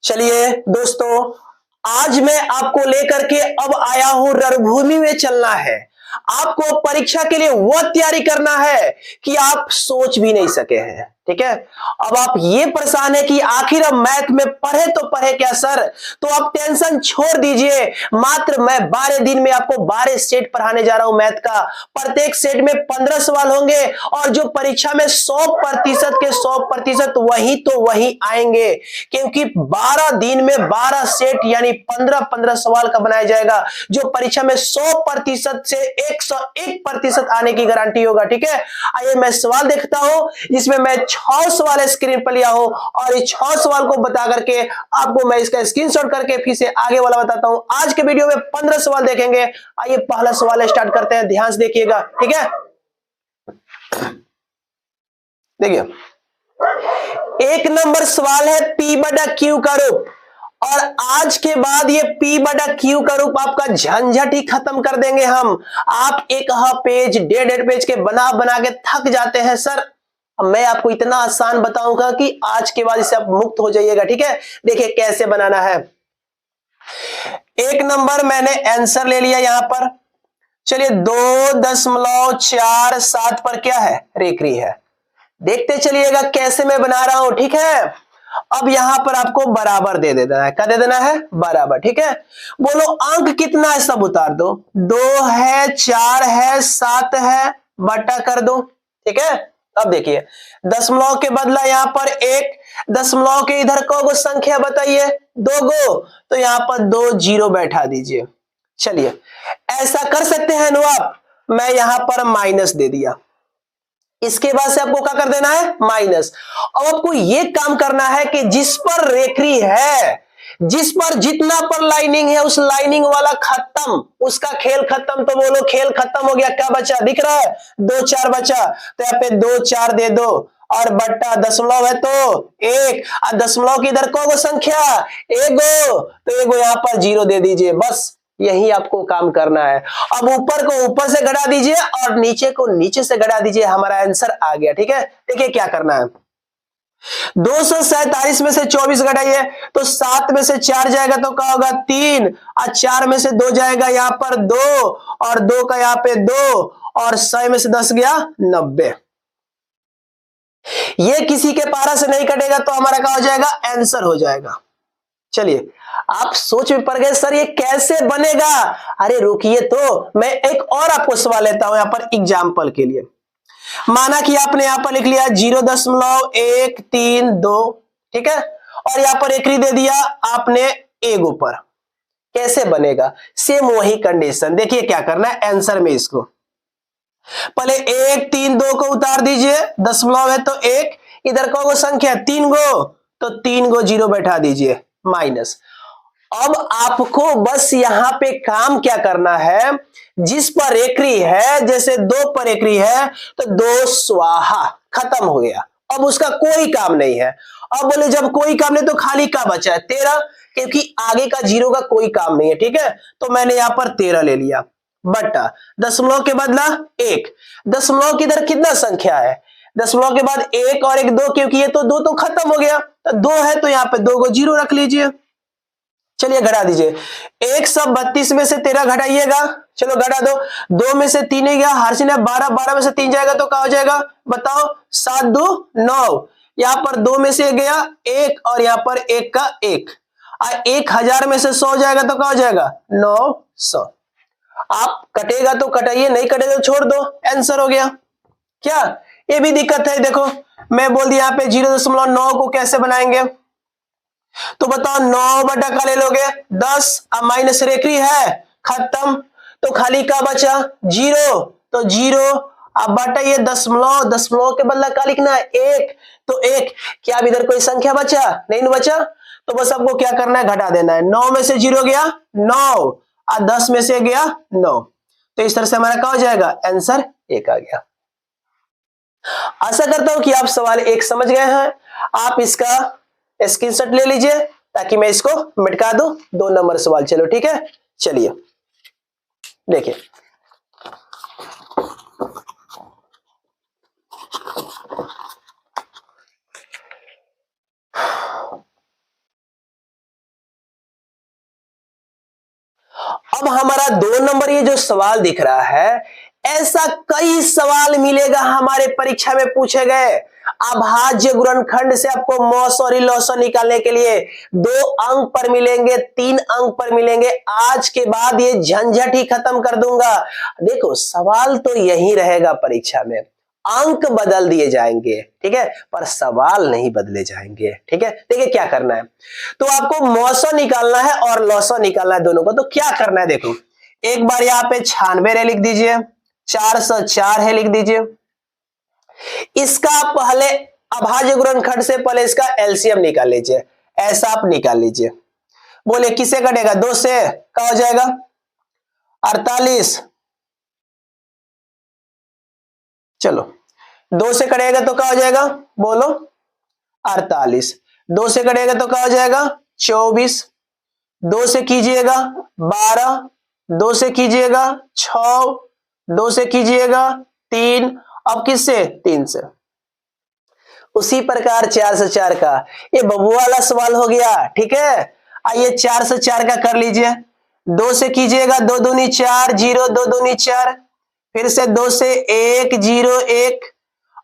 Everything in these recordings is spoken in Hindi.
चलिए दोस्तों, आज मैं आपको लेकर के अब आया हूं रणभूमि में चलना है। आपको परीक्षा के लिए वह तैयारी करना है कि आप सोच भी नहीं सके हैं। ठीक है, अब आप ये परेशान है कि आखिर अब मैथ में पढ़े तो पढ़े क्या सर। तो आप टेंशन छोड़ दीजिए। मात्र मैं 12 दिन में आपको 12 सेट पढ़ाने जा रहा हूं मैथ का। प्रत्येक सेट में 15 सवाल होंगे और जो परीक्षा में 100% के 100% वही तो वही आएंगे, क्योंकि 12 दिन में 12 सेट यानी 15-15 सवाल का बनाया जाएगा, जो परीक्षा में 100% से 101% आने की गारंटी होगा। ठीक है, आइए मैं सवाल देखता हूं जिसमें मैं 6 सवाल स्क्रीन पर लिया हूं और इस 6 सवाल को बता करके आपको मैं इसका स्क्रीनशॉट करके फिर से आगे वाला बताता हूं। आज के वीडियो में 15 सवाल देखेंगे। आइए पहला सवाल स्टार्ट करते हैं, ध्यान से देखिएगा। ठीक है, देखिए एक नंबर सवाल है P बटा Q का रूप, और आज के बाद ये P बटा Q का रूप आपका झंझट ही खत्म कर देंगे हम। आप एक पेज 1.5 पेज के बना बना के थक जाते हैं सर। मैं आपको इतना आसान बताऊंगा कि आज के बाद इससे आप मुक्त हो जाइएगा। ठीक है, देखिए कैसे बनाना है। एक नंबर मैंने आंसर ले लिया यहां पर। चलिए 2.47 पर क्या है, रेखरी है। देखते चलिएगा कैसे मैं बना रहा हूं। ठीक है, अब यहां पर आपको बराबर दे देना है। क्या दे देना है, बराबर। ठीक है, बोलो अंक कितना है, सब उतार दो। 2 है, 4 है, 7 है, बटा कर दो। ठीक है, अब देखिए दशमलव के बदला यहां पर 1, दशमलव के इधर को संख्या बताइए, 2 गो, तो यहां पर 2 जीरो बैठा दीजिए। चलिए ऐसा कर सकते हैं ना आप। मैं यहां पर माइनस दे दिया, इसके बाद से आपको क्या कर देना है, माइनस। अब आपको यह काम करना है कि जिस पर रेखरी है, जिस पर जितना पर लाइनिंग है, उस लाइनिंग वाला खत्म, उसका खेल खत्म। तो बोलो खेल खत्म हो गया। क्या बचा, दिख रहा है, 2 4 बचा, तो यहाँ पे 2 4 दे दो और बट्टा दशमलव है तो 1, और दशमलव की इधर को संख्या एगो, तो एगो यहाँ पर 0 दे दीजिए। बस यही आपको काम करना है। अब ऊपर को ऊपर से घटा दीजिए और नीचे को नीचे से घटा दीजिए, हमारा आंसर आ गया। ठीक है, देखिए क्या करना है। 247 में से 24 घटाइए तो 7 में से 4 जाएगा तो क्या होगा, 3, और 4 में से 2 जाएगा यहां पर 2, और 2 का यहां पे 2, और 100 में से 10 गया 90। ये किसी के पारा से नहीं कटेगा तो हमारा क्या हो जाएगा, आंसर हो जाएगा। चलिए आप सोच में पड़ गए सर ये कैसे बनेगा। अरे रुकिए, तो मैं एक और आपको सवाल लेता हूं यहां पर एग्जाम्पल के लिए। माना कि आपने यहां पर लिख लिया 0.132, ठीक है, और यहां पर एकरी दे दिया आपने एक ऊपर। कैसे बनेगा, सेम वही कंडीशन। देखिए क्या करना है आंसर में, इसको पहले 1 3 2 को उतार दीजिए, दशमलव है तो 1, इधर को संख्या 3 गो, तो 3 गो 0 बैठा दीजिए, माइनस। अब आपको बस यहां पे काम क्या करना है, जिस पर एकरी है, जैसे 2 पर एकरी है तो 2 स्वाहा, खत्म हो गया। अब उसका कोई काम नहीं है। अब बोले जब कोई काम नहीं तो खाली का बचा है 13, क्योंकि आगे का 0 का कोई काम नहीं है। ठीक है, तो मैंने यहां पर 13 ले लिया, बटा दशमलव के बदला 1, दशमलव की इधर कितना संख्या है, दशमलव के बाद 1 और 1 2, क्योंकि ये तो 2 तो खत्म हो गया, तो 2 है तो यहां पे 2 को 0 रख लीजिए। चलिए घटा दीजिए, 132 में से 13 घटाइएगा, चलो घटा दो। 2 में से 3 गया, हर्षिन है 12, 12 में से 3 जाएगा तो क्या हो जाएगा, बताओ, 7 2 9, यहां पर 2 में से गया 1 और यहां पर 1 का 1, 1000 में से 100 जाएगा तो क्या हो जाएगा, 900। आप कटेगा तो कटाइए, नहीं कटेगा तो छोड़ दो, आंसर हो गया। क्या ये भी दिक्कत है, देखो मैं बोल दिया यहाँ पे 0.9 को कैसे बनाएंगे, तो बताओ 9 बटा का ले लोगे 10, अब माइनस रेखरी है, खत्म, तो खाली का बचा 0, तो 0, अब बटा ये दशमलव, दशमलव के बदला का लिखना है 1, तो 1, क्या अब इधर कोई संख्या बचा, नहीं बचा, तो बस आपको क्या करना है, घटा देना है। 9 में से 0 गया 9, और 10 में से गया 9, तो इस तरह से हमारा क्या हो जाएगा, आंसर 1 आ गया। आशा करता हूं कि आप सवाल 1 समझ गए हैं। आप इसका स्क्रीनशॉट ले लीजिए ताकि मैं इसको मिटा दूं। 2 नंबर सवाल, चलो ठीक है, चलिए देखिए अब हमारा 2 नंबर ये जो सवाल दिख रहा है, ऐसा कई सवाल मिलेगा हमारे परीक्षा में पूछे गए। अभाज्य गुणनखंड से आपको मॉस और लॉसो निकालने के लिए 2 अंक पर मिलेंगे, 3 अंक पर मिलेंगे। आज के बाद ये झंझट ही खत्म कर दूंगा। देखो सवाल तो यही रहेगा परीक्षा में, अंक बदल दिए जाएंगे, ठीक है, पर सवाल नहीं बदले जाएंगे। ठीक है, देखिए क्या करना है। तो आपको मॉसो निकालना है और लॉसो निकालना है दोनों को। तो क्या करना है, देखो एक बार यहाँ पे 96 है लिख दीजिए, 404 है लिख दीजिए। इसका पहले अभाज्य गुणनखंड से पहले इसका एलसीएम निकाल लीजिए, ऐसा आप निकाल लीजिए। बोले किसे कटेगा, 2 से क्या हो जाएगा 48। चलो 2 से कटेगा तो क्या हो जाएगा, बोलो 48। 2 से कटेगा तो क्या हो जाएगा 24। 2 से कीजिएगा 12, 2 से कीजिएगा 6, 2 से कीजिएगा 3, अब किससे 3 से। उसी प्रकार 4 से 4 का ये बबुआ वाला सवाल हो गया। ठीक है, आइए 4 से 4 का कर लीजिए। 2 से कीजिएगा 2 दूनी 4, 0 2 दूनी 4, फिर से 2 से 1 0 1।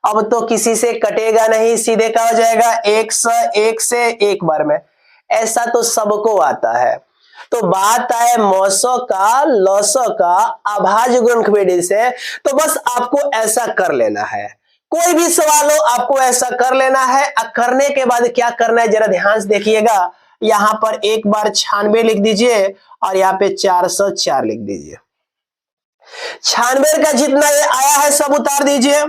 अब तो किसी से कटेगा नहीं, सीधे का हो जाएगा 1 से 1 बार में। ऐसा तो सबको आता है। तो बात आए मौसो का लौसो का अभाज्य गुणनखंड से, तो बस आपको ऐसा कर लेना है। कोई भी सवाल हो आपको ऐसा कर लेना है। करने के बाद क्या करना है जरा ध्यान से देखिएगा। यहां पर एक बार 96 लिख दीजिए और यहाँ पे 404 लिख दीजिए। 96 का जितना ये आया है सब उतार दीजिए।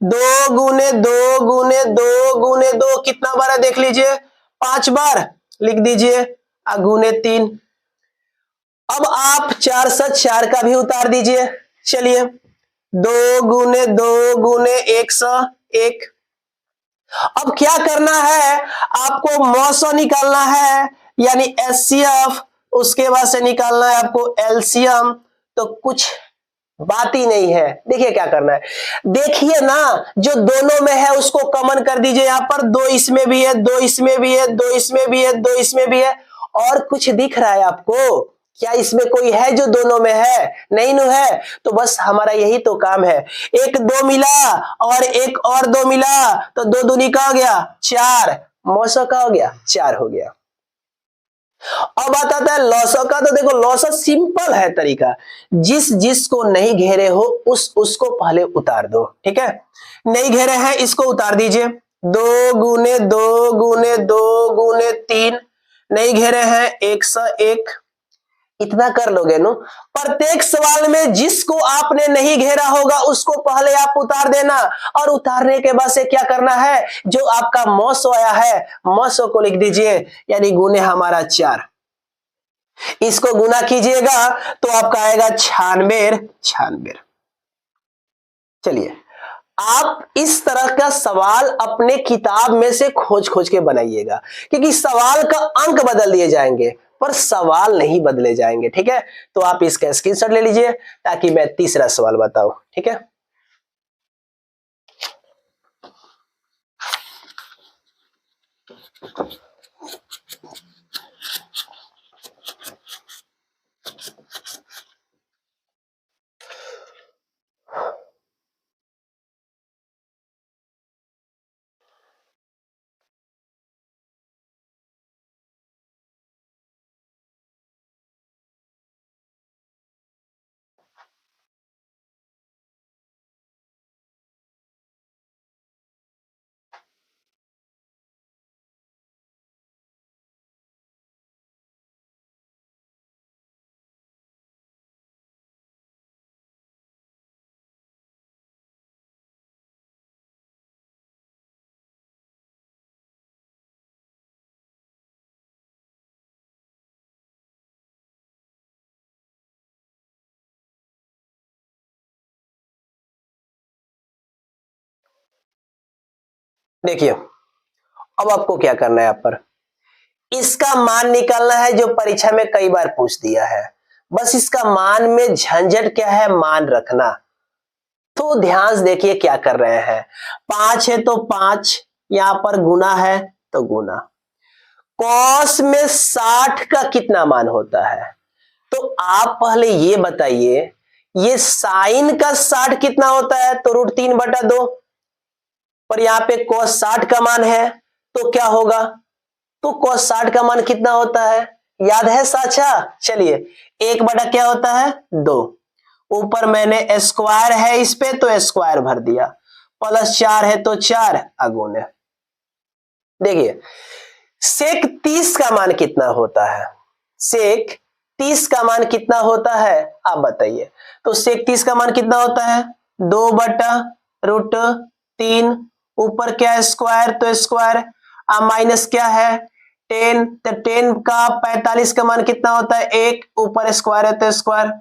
2 गुने 2 गुने 2 गुने 2 कितना बार है देख लीजिए, 5 बार लिख दीजिए, गुने 3। अब आप 404 का भी उतार दीजिए। चलिए 2 गुने 2 गुने 101। अब क्या करना है, आपको मौसो निकालना है यानी एचसीएफ, उसके बाद से निकालना है आपको एलसीएम। तो कुछ बात ही नहीं है। देखिए क्या करना है, देखिए ना जो दोनों में है उसको कॉमन कर दीजिए। यहां पर 2 इसमें भी है, 2 इसमें भी है, 2 इसमें भी है, 2 इसमें भी है। और कुछ दिख रहा है आपको क्या, इसमें कोई है जो दोनों में है, नहीं नु है। तो बस हमारा यही तो काम है। एक 2 मिला और एक और 2 मिला, तो 2 दूनी का हो गया 4, मौसो का हो गया 4 हो गया। अब बात आता है लॉसो का। तो देखो लॉसो सिंपल है तरीका, जिसको नहीं घेरे हो उसको पहले उतार दो। ठीक है, नहीं घेरे हैं इसको उतार दीजिए। 2 गुने 2 गुने 2 गुने 3, नहीं घेरे हैं 101। इतना कर लोगे नो। प्रत्येक सवाल में जिसको आपने नहीं घेरा होगा उसको पहले आप उतार देना, और उतारने के बाद से क्या करना है, जो आपका मौसो आया है मौसो को लिख दीजिए, यानी गुने हमारा 4। इसको गुना कीजिएगा तो आपका आएगा 96। चलिए आप इस तरह का सवाल अपने किताब में से खोज खोज के बनाइएगा, क्योंकि सवाल का अंक बदल दिए जाएंगे पर सवाल नहीं बदले जाएंगे। ठीक है, तो आप इसका स्क्रीनशॉट ले लीजिए ताकि मैं तीसरा सवाल बताऊं। ठीक है, देखिए अब आपको क्या करना है, यहाँ पर इसका मान निकालना है जो परीक्षा में कई बार पूछ दिया है। बस इसका मान में झंझट क्या है, मान रखना। तो ध्यान से देखिए क्या कर रहे हैं। 5 है तो 5, यहां पर गुना है तो गुना। कॉस में 60 का कितना मान होता है, तो आप पहले ये बताइए, ये साइन का 60 कितना होता है? तो √3/2। पर यहां पे cos 60 का मान है तो क्या होगा? तो cos 60 का मान कितना होता है? याद है साचा? चलिए, 1 बटा क्या होता है? 2। ऊपर मैंने स्क्वायर है इस पे तो स्क्वायर भर दिया, +4 है तो 4 अगुने। देखिए, सेक 30 का मान कितना होता है? सेक 30 का मान कितना होता है आप बताइए। तो सेक 30 का मान कितना होता है? 2/√3। ऊपर क्या स्क्वायर तो स्क्वायर, अब माइनस क्या है? 10। तो 10 का 45 का मान कितना होता है? 1। ऊपर स्क्वायर है तो स्क्वायर,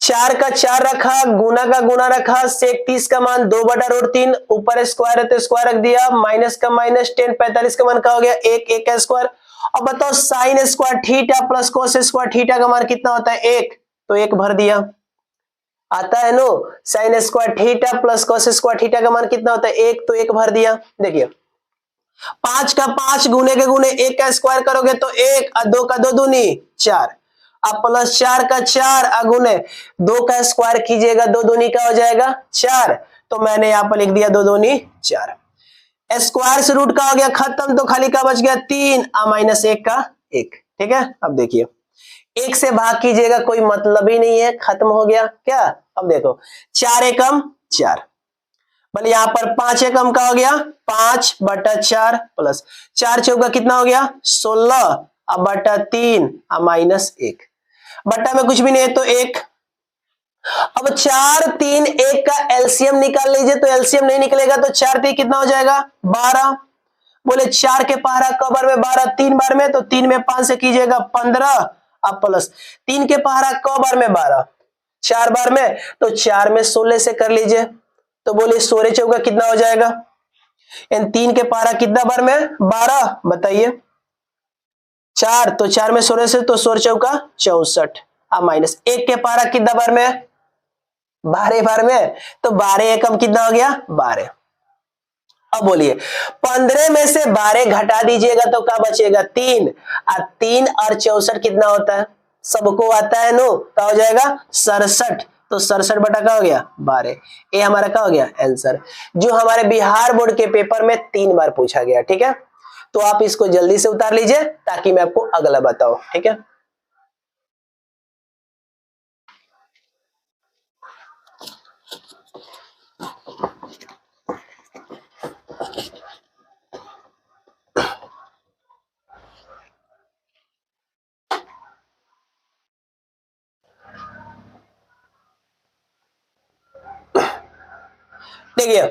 4 का 4 रखा, गुना का गुना रखा, सेक 30 का मान 2/√3, ऊपर स्क्वायर है तो स्क्वायर रख दिया, माइनस का माइनस, 10 45 का मान क्या हो गया? 1। 1 का स्क्वायर। अब बताओ sign square theta plus cos square theta का मान कितना होता है? 1। तो 1 भर दिया। आता है नो, sine square theta plus cos square theta का मान कितना होता है? 1। तो 1 भर दिया। देखिए, 5 का 5 गुने के गुने 1 का स्क्वायर करोगे तो 1, और 2 का 2 दूनी 4, अब +4 का 4 अगुने 2 का स्क्वायर कीजिएगा, 2 दूनी का हो जाएगा 4। तो मैंने यहां पर लिख दिया 2 दूनी 4। स्क्वायर से रूट का हो गया खत्म, तो खाली का बच गया 3 -1 का 1। ठीक है, अब देखिए 1 से भाग कीजिएगा, कोई मतलब ही नहीं है, खत्म हो गया क्या? अब देखो 4 एकम 4, भले यहां पर 5 एकम का हो गया 5/4 प्लस 4 चौका कितना हो गया? 16, अब /3 -1, बट्टा में कुछ भी नहीं है तो 1। अब 4 3 1 का एलसीएम निकाल लीजिए, तो एलसीएम नहीं निकलेगा तो 4 3 कितना हो जाएगा? 12। बोले 4 के पहाड़ा क बार में 12, 3 बार में, तो 3 में 5 से कीजिएगा 15, अब प्लस 3 के पहाड़ा क बार में 12, 4 बार में, तो 4 में 16 से कर लीजिए। तो बोले 16 चौका कितना हो जाएगा? इन 3 के पहाड़ा कितना बार में? 12, बताइए। 4, तो 4 में 16 से, तो 16 चौका 64, अब माइनस 1 के पहाड़ा कितना बार में? 12 बार में, तो 12 एकम कितना हो गया? 12। अब बोलिए 15 में से 12 घटा दीजिएगा तो क्या बचेगा? 3, और 3 और 64 कितना होता है? सबको आता है नो, क्या हो जाएगा? 67। तो 67 बटा क्या हो गया? 12। ये हमारा क्या हो गया? आंसर, जो हमारे बिहार बोर्ड के पेपर में 3 बार पूछा गया। ठीक है, तो आप इसको जल्दी से उतार लीजिए ताकि मैं आपको अगला बताऊं। ठीक है, देखिए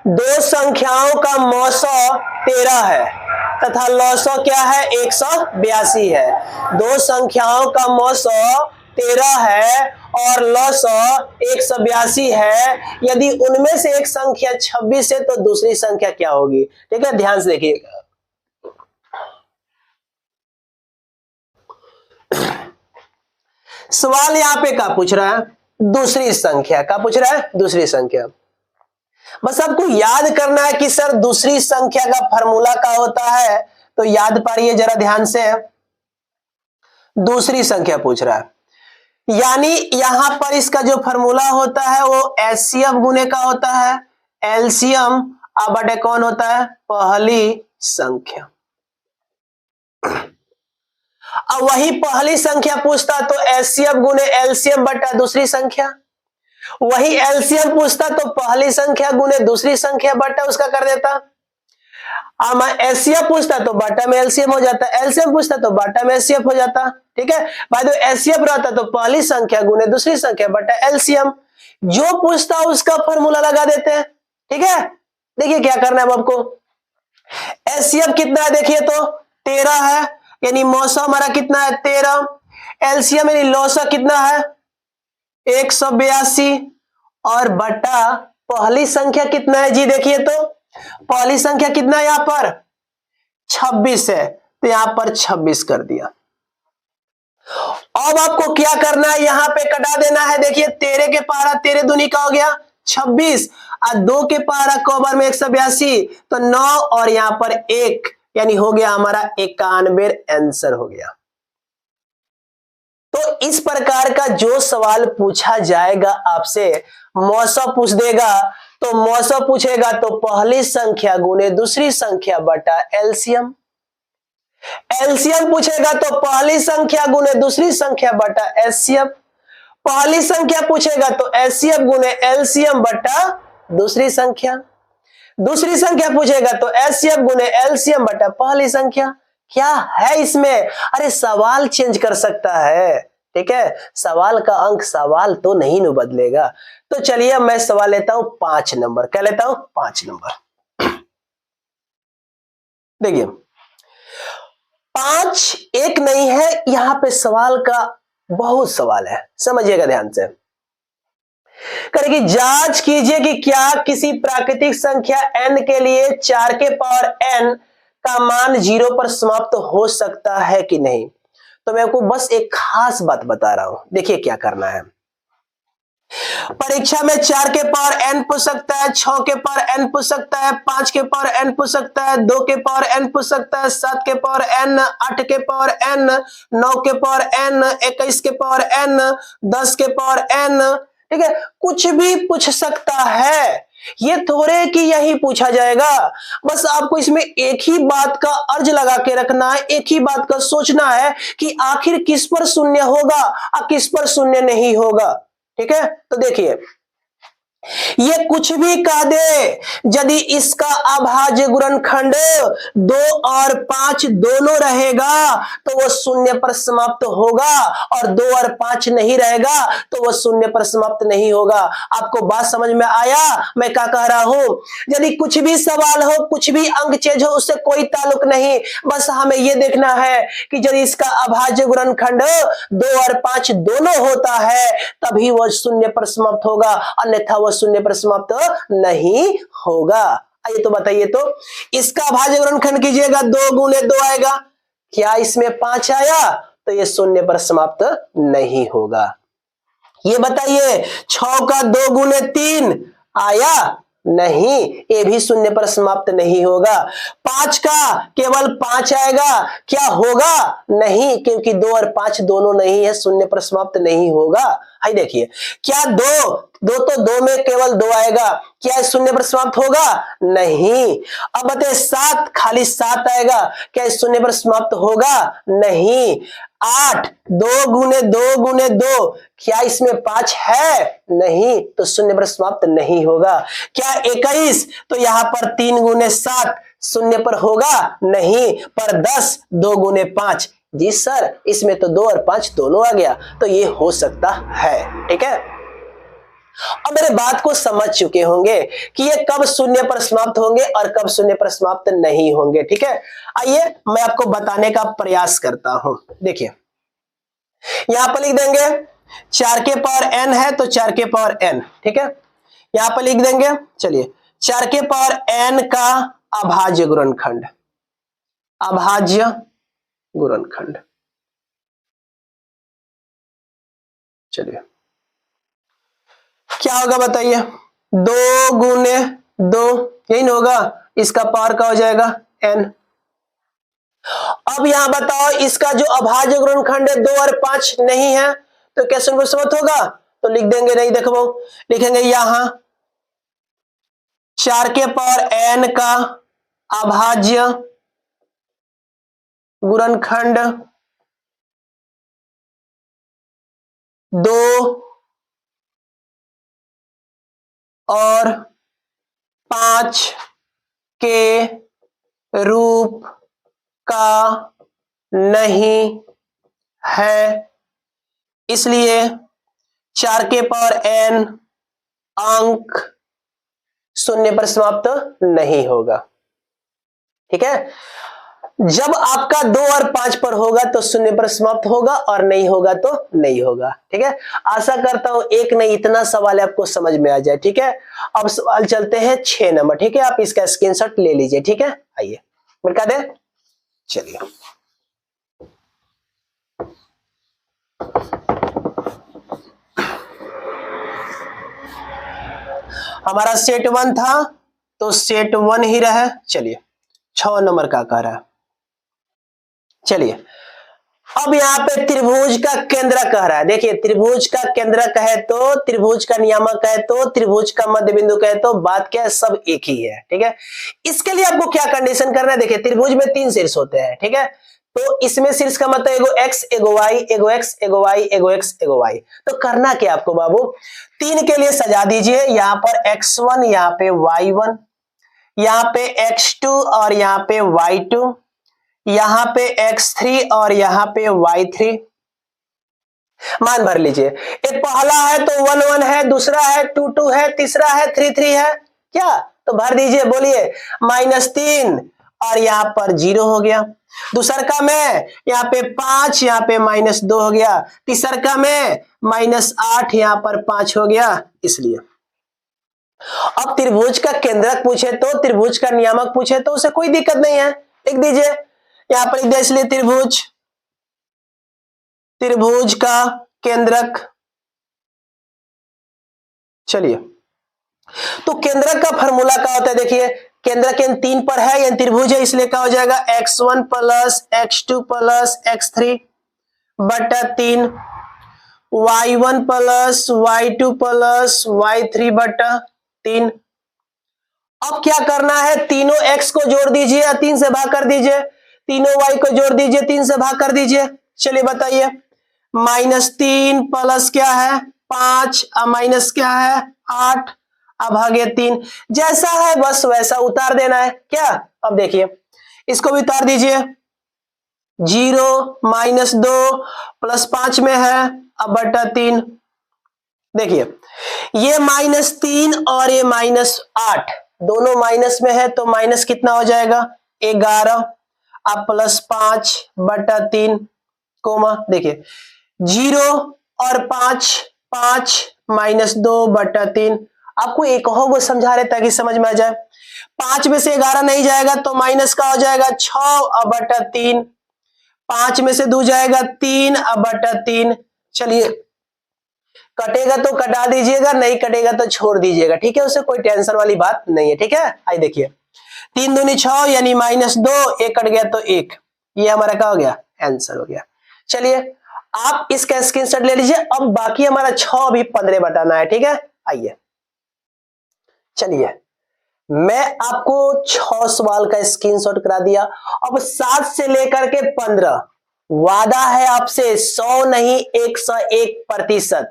दो संख्याओं का मौसौ 13 है तथा लौसौ क्या है? 182 है। दो संख्याओं का मौसौ 13 है और लौसौ 182 है। यदि उनमें से एक संख्या 26 है तो दूसरी संख्या क्या होगी? ठीक है, ध्यान से देखिएगा। सवाल यहां पे क्या पूछ रहा है? दूसरी संख्या का पूछ रहा है, दूसरी संख्या। बस आपको याद करना है कि सर दूसरी संख्या का फॉर्मूला क्या होता है, तो याद पाइए जरा ध्यान से। दूसरी संख्या पूछ रहा है, यानी यहां पर इसका जो फॉर्मूला होता है वो एचसीएफ गुने का होता है, एलसीएम बटे कौन होता है? पहली संख्या। अब वही पहली संख्या पूछता तो एचसीएफ गुने एलसीएम बटा दूसरी संख्या, वही एलसीएम पूछता तो पहली संख्या गुने दूसरी संख्या बटा उसका कर देता। अब एचसीएफ पूछता तो बाटा में एलसीएम हो जाता, एलसीएम पूछता तो बाटा में एचसीएफ हो जाता। ठीक है, बाद में एचसीएफ रहता तो पहली संख्या गुने दूसरी संख्या बटा एलसीएम, जो पूछता उसका फॉर्मूला लगा देते हैं। ठीक है, देखिए क्या करना है आपको। एचसीएफ कितना है? देखिए तो 13 है, यानी मौसम हमारा कितना है? 13। एलसीएम यानी लौसा कितना है? 182, और बटा पहली संख्या कितना है जी? देखिए तो पहली संख्या कितना है यहां पर? 26 है, तो यहां पर 26 कर दिया। अब आपको क्या करना है? यहां पे कटा देना है। देखिए 13 के पहाड़ा 13 दूनी का हो गया 26, और 2 के पहाड़ा कबर में 182, तो 9, और यहां पर 1, यानी हो गया हमारा 91 आंसर हो गया। तो इस प्रकार का जो सवाल पूछा जाएगा आपसे, मौसा पूछ देगा तो मौसा पूछेगा तो पहली संख्या गुने दूसरी संख्या बटा एलसीएम, एलसीएम पूछेगा तो पहली संख्या गुने दूसरी संख्या बटा एचसीएफ, पहली संख्या पूछेगा तो एचसीएफ गुने एलसीएम बटा दूसरी संख्या, दूसरी संख्या पूछेगा तो एचसीएफ गुने एलसीएम बटा पहली संख्या। क्या है इसमें? अरे सवाल चेंज कर सकता है, ठीक है, सवाल का अंक सवाल तो नहीं न बदलेगा। तो चलिए मैं सवाल लेता हूं 5 नंबर, क्या लेता हूं 5 नंबर। देखिए 5 एक नहीं है, यहां पे सवाल का बहुत सवाल है, समझिएगा ध्यान से। करेगी जांच कीजिए कि क्या किसी प्राकृतिक संख्या n के लिए 4 के पावर n का मान 0 पर समाप्त हो सकता है कि नहीं। तो मैं आपको बस एक खास बात बता रहा हूं, देखिए क्या करना है। परीक्षा में 4 के पावर n पूछ सकता है, 6 के पावर n पूछ सकता है, 5 के पावर n पूछ सकता है, 2 के पावर n पूछ सकता है, 7 के पावर n, 8 के पावर n, 9 के पावर n, 21 के पावर n, 10 के पावर n, ठीक है, कुछ भी पूछ सकता है। ये थोड़े कि यही पूछा जाएगा, बस आपको इसमें एक ही बात का अर्ज लगा के रखना है, एक ही बात का सोचना है कि आखिर किस पर शून्य होगा और किस पर शून्य नहीं होगा, ठीक है। तो देखिए ये कुछ भी कह दे, यदि इसका अभाज्य गुणनखंड 2 और 5 दोनों रहेगा तो वह शून्य पर समाप्त होगा, और 2 और 5 नहीं रहेगा तो वह शून्य पर समाप्त नहीं होगा। आपको बात समझ में आया मैं क्या कह रहा हूं? यदि कुछ भी सवाल हो, कुछ भी अंक चेंज हो, उससे कोई ताल्लुक नहीं, बस हमें यह देखना है कि यदि इसका अभाज्य गुणनखंड 2 और 5 दोनों होता है तभी वह शून्य पर समाप्त होगा, अन्यथा वह शून्य पर समाप्त नहीं होगा। आइए तो बताइए, तो इसका अभाज्य गुणनखंड कीजिएगा, 2 गुने 2 आएगा, क्या इसमें 5 आया? तो ये शून्य पर समाप्त नहीं होगा। ये बताइए 6 का 2 गुने 3 आया? नहीं, ये भी शून्य पर समाप्त नहीं होगा। 5 का केवल 5 आएगा, क्या होगा? नहीं, क्योंकि 2 और 5 दोनों नहीं है, शून्य पर समाप्त नहीं होगा। हाय देखिए, क्या 2 तो 2 में केवल 2 आएगा, क्या शून्य पर समाप्त होगा? नहीं। अब बताइए 7, खाली 7 आएगा, क्या शून्य पर समाप्त होगा? नहीं। 8, 2 गुने 2 गुने 2, क्या इसमें 5 है? नहीं, तो शून्य पर समाप्त नहीं होगा। क्या 21, तो यहां पर 3 गुने 7 शून्य पर होगा? नहीं। पर 10, 2 गुने 5, जी सर इसमें तो 2 और 5 दोनों आ गया, तो ये हो सकता है, ठीक है। अब मेरे बात को समझ चुके होंगे कि ये कब शून्य पर समाप्त होंगे और कब शून्य पर समाप्त नहीं होंगे, ठीक है। आइए मैं आपको बताने का प्रयास करता हूं। देखिए यहां पर लिख देंगे 4 के पावर n है तो 4 के पावर n, ठीक है, यहां पर लिख देंगे, चलिए 4 के पावर n का अभाज्य गुणनखंड, अभाज्य गुणनखंड, चलिए क्या होगा बताइए, 2 गुने 2, यही ना होगा, इसका पावर का हो जाएगा n। अब यहां बताओ इसका जो अभाज्य गुणनखंड है 2 और 5 नहीं है, तो क्या शून्य पर समाप्त होगा? तो लिख देंगे, नहीं देखो लिखेंगे यहां 4 के पावर n का अभाज्य गुणनखंड 2 और 5 के रूप का नहीं है, इसलिए 4 के पावर n अंक शून्य पर समाप्त नहीं होगा, ठीक है। जब आपका 2 और 5 पर होगा तो शून्य पर समाप्त होगा और नहीं होगा तो नहीं होगा, ठीक है। आशा करता हूं एक नहीं इतना सवाल आपको समझ में आ जाए, ठीक है। अब सवाल चलते हैं 6 नंबर, ठीक है, आप इसका स्क्रीनशॉट ले लीजिए, ठीक है। आइए मिटा दे, चलिए हमारा सेट 1 था तो सेट 1 ही रहा। चलिए 6 नंबर का कह रहा है, चलिए अब यहाँ पे त्रिभुज का केंद्रक कह रहा है। देखिए त्रिभुज का केंद्रक है तो त्रिभुज का नियामक है तो त्रिभुज का मध्य बिंदु है तो बात क्या है, सब एक ही है। ठीक है, इसके लिए आपको क्या कंडीशन करना है, देखिए त्रिभुज में 3 शीर्ष होते हैं। ठीक है, तो इसमें शीर्ष का मतलब एगो एक्स एगो वाई एगो एक्स एगो वाई एगो एक्स एगो वाई। तो करना क्या आपको बाबू, 3 के लिए सजा दीजिए, यहाँ पर x1, यहाँ पे y1, यहाँ पे x2 और यहाँ पे y2, यहाँ पे x3 और यहाँ पे y3। मान भर लीजिए, एक पहला है तो 1 1 है, दूसरा है 2 2 है, तीसरा है 3 3 है, क्या तो भर दीजिए, बोलिए -3 और यहाँ पर 0 हो गया। दूसर का में यहाँ पे 5, यहाँ पे -2 हो गया। तीसर का में -8, यहाँ पर 5 हो गया। इसलिए अब त्रिभुज का केंद्रक पूछे तो त्रिभुज का नियामक पूछे तो उसे कोई दिक्कत नहीं है, लिख दीजिए, यहाँ पर लिख दिया। इसलिए त्रिभुज का केंद्रक, चलिए तो केंद्रक का फॉर्मूला क्या होता है, देखिए केंद्रक इन 3 पर है, ये त्रिभुज है, इसलिए क्या हो जाएगा x1 plus x2 plus x3 बटा 3, y1 plus y2 plus y3 बटा 3। अब क्या करना है, तीनों x को जोड़ दीजिए या 3 से भाग कर दीजिए, तीनों y को जोड़ दीजिए 3 से भाग कर दीजिए। चलिए बताइए, -3 प्लस क्या है 5 और माइनस क्या है 8, अब भागे 3, जैसा है बस वैसा उतार देना है क्या। अब देखिए इसको भी उतार दीजिए, 0 -2 प्लस 5 में है, अब बटा 3। देखिए ये -3 और ये -8 दोनों माइनस में है तो माइनस कितना हो जाएगा 11, अब प्लस 5 बटा 3 कोमा, देखिए 0 और 5 5 -2 बटा 3। आपको एक और वो समझा रहे ताकि समझ में आ जाए, 5 में से 11 नहीं जाएगा तो माइनस का हो जाएगा 6 बटा 3, 5 में से 2 जाएगा 3 बटा 3। चलिए कटेगा तो कटा दीजिएगा, नहीं कटेगा तो छोड़ दीजिएगा, ठीक है, उससे कोई टेंशन वाली बात नहीं है। ठीक है, आइए देखिए 3 दूनी 6 यानी -2, एक कट गया तो 1, ये हमारा क्या हो गया आंसर हो गया। चलिए आप इसका स्क्रीनशॉट ले लीजिए, अब बाकी हमारा 6 अभी 15 बताना है। ठीक है, आइए चलिए मैं आपको 6 सवाल का स्क्रीनशॉट करा दिया। अब 7 से लेकर के 15 वादा है आपसे 100 नहीं 101%,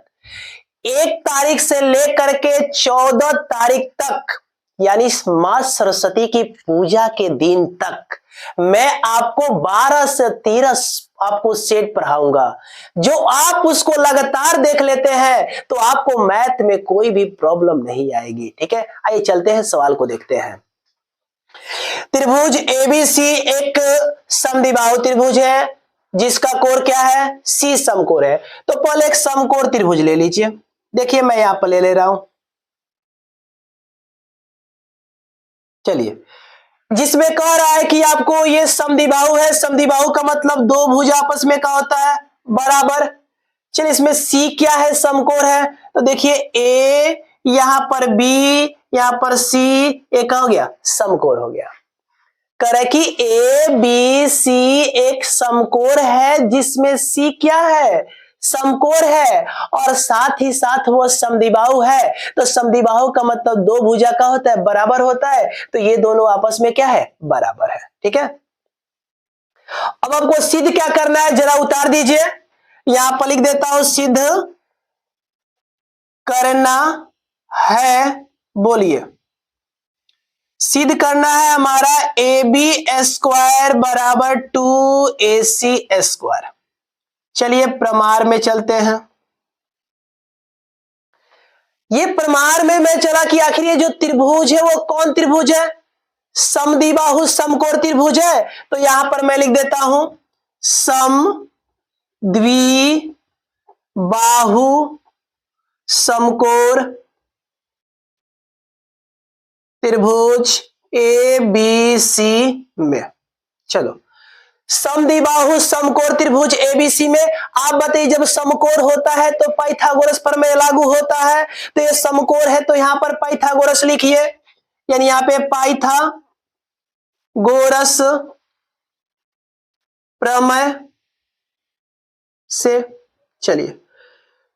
1 तारीख से लेकर के 14 तारीख तक यानी मां सरस्वती की पूजा के दिन तक मैं आपको 12 से 13 आपको सेट पढ़ाऊंगा। जो आप उसको लगातार देख लेते हैं तो आपको मैथ में कोई भी प्रॉब्लम नहीं आएगी। ठीक है, आइए चलते हैं सवाल को देखते हैं। त्रिभुज एबीसी एक समद्विबाहु त्रिभुज है जिसका कोण क्या है सी समकोण है। तो पहले एक समकोण त्रिभुज ले लीजिए, देखिए मैं यहां पर ले रहा हूं, चलिए जिसमें कह रहा है कि आपको ये समद्विबाहु है, समद्विबाहु का मतलब दो भुज आपस में क्या होता है बराबर। चलिए इसमें सी क्या है समकोण है, तो देखिए ए यहां पर बी यहां पर सी, एक हो गया समकोण हो गया। कह रहा है कि ए बी सी एक समकोण है जिसमें सी क्या है समकोण है और साथ ही साथ वो समद्विबाहु है। तो समद्विबाहु का मतलब दो भुजा का होता है बराबर होता है, तो ये दोनों आपस में क्या है बराबर है। ठीक है, अब आपको सिद्ध क्या करना है जरा उतार दीजिए, यहां पर लिख देता हूं सिद्ध करना है, बोलिए सिद्ध करना है हमारा ए बी स्क्वायर बराबर 2AC स्क्वायर। चलिए प्रमाण में चलते हैं। ये प्रमाण में मैं चला कि आखिर ये जो त्रिभुज है वो कौन त्रिभुज है, समद्विबाहु समकोण त्रिभुज है। तो यहां पर मैं लिख देता हूं समद्विबाहु समकोण त्रिभुज ए बी सी में। चलो समद्विबाहु समकोण त्रिभुज एबीसी में आप बताइए जब समकोण होता है तो पाइथागोरस प्रमेय लागू होता है, तो ये समकोण है तो यहां पर पाइथागोरस लिखिए, यानी यहां पे पाइथागोरस प्रमेय से। चलिए,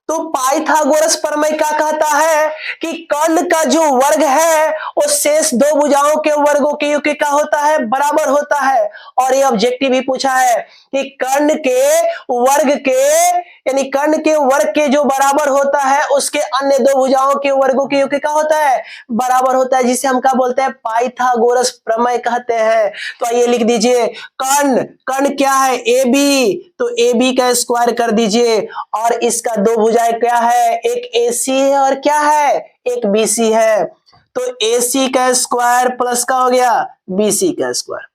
तो पाइथागोरस प्रमेय क्या कहता है कि कर्ण का जो वर्ग है वो शेष दो भुजाओं के वर्गों के योग के क्या होता है, बराबर होता है। और ये ऑब्जेक्टिव भी पूछा है कि कर्ण के वर्ग के, यानी कर्ण के वर्ग के जो बराबर होता है उसके अन्य दो भुजाओं के वर्गों के योग के क्या होता है, बराबर होता है, जिसे हम क्या बोलते हैं, पाइथागोरस प्रमेय कहते हैं। तो आइए लिख दीजिए, कर्ण, कर्ण क्या है, ए बी, तो ए बी का स्क्वायर कर दीजिए, और इसका दो भुजाएं क्या है, एक AC है और क्या है, एक BC है। तो AC का स्क्वायर प्लस का हो गया BC का स्क्वायर।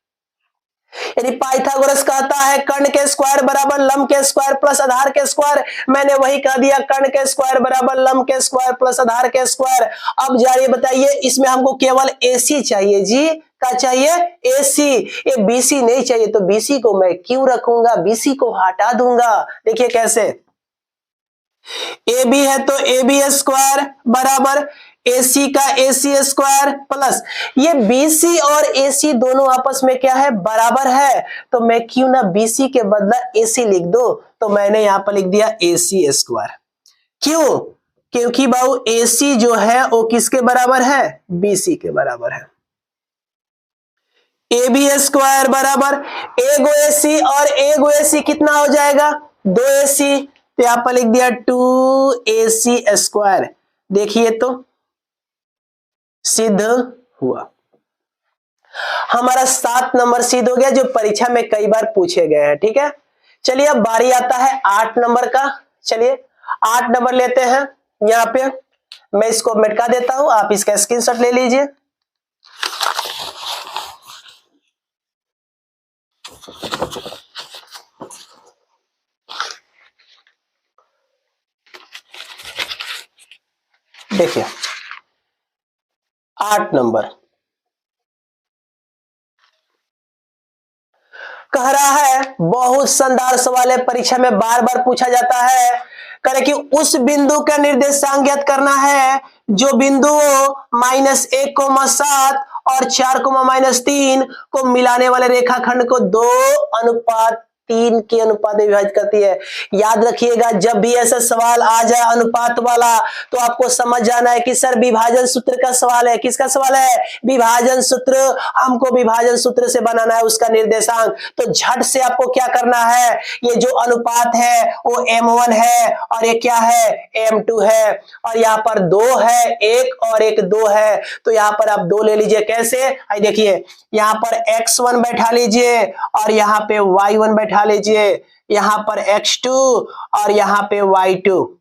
यानी पाइथागोरस कहता है कर्ण के स्क्वायर बराबर लंब के स्क्वायर प्लस आधार के स्क्वायर। मैंने वही कह दिया, कर्ण के स्क्वायर बराबर लंब के स्क्वायर प्लस आधार के स्क्वायर। अब जाइए बताइए, इसमें हमको केवल AC चाहिए जी, क्या चाहिए, AC। ये BC नहीं चाहिए, तो BC को मैं क्यों रखूंगा, BC को हटा दूंगा। देखिए कैसे, AB है तो AB स्क्वायर बराबर AC का AC स्क्वायर प्लस ये BC और AC दोनों आपस में क्या है, बराबर है। तो मैं क्यों ना BC के बदला AC लिख दो, तो मैंने यहां पर लिख दिया AC स्क्वायर। क्यों, क्योंकि बाबू AC जो है वो किसके बराबर है, BC के बराबर है। AB स्क्वायर बराबर ए गो AC और ए गो AC कितना हो जाएगा, 2AC, तो यहां पर लिख दिया 2AC स्क्वायर। देखिए तो सिद्ध हुआ, हमारा 7 नंबर सिद्ध हो गया, जो परीक्षा में कई बार पूछे गए हैं। ठीक है, चलिए अब बारी आता है 8 नंबर का। चलिए 8 नंबर लेते हैं, यहां पे मैं इसको मिटा देता हूं, आप इसका स्क्रीनशॉट ले लीजिए। देखिए 8 नंबर कह रहा है, बहुत शानदार सवाल है, परीक्षा में बार बार पूछा जाता है। कह रहे कि उस बिंदु का निर्देशांक ज्ञात करना है जो बिंदु -1,7 और 4,-3 को मिलाने वाले रेखाखंड को 2:3 के अनुपात में विभाजित करती है। याद रखिएगा, जब भी ऐसा सवाल आ जाए अनुपात वाला, तो आपको समझ जाना है कि सर विभाजन सूत्र का सवाल है। किसका सवाल है, विभाजन सूत्र। हमको विभाजन सूत्र से बनाना है उसका निर्देशांक। तो झट से आपको क्या करना है, ये जो अनुपात है वो M1 है और ये क्या है, M2 है, और यहाँ पर 2 है, 1 और 1 2 है, तो यहाँ पर आप 2 ले लीजिए। कैसे, आई देखिए, यहाँ पर X1 बैठा लीजिए और यहाँ पे Y1 बैठा लीजिए, यहाँ पर X2 और यहाँ पे Y2।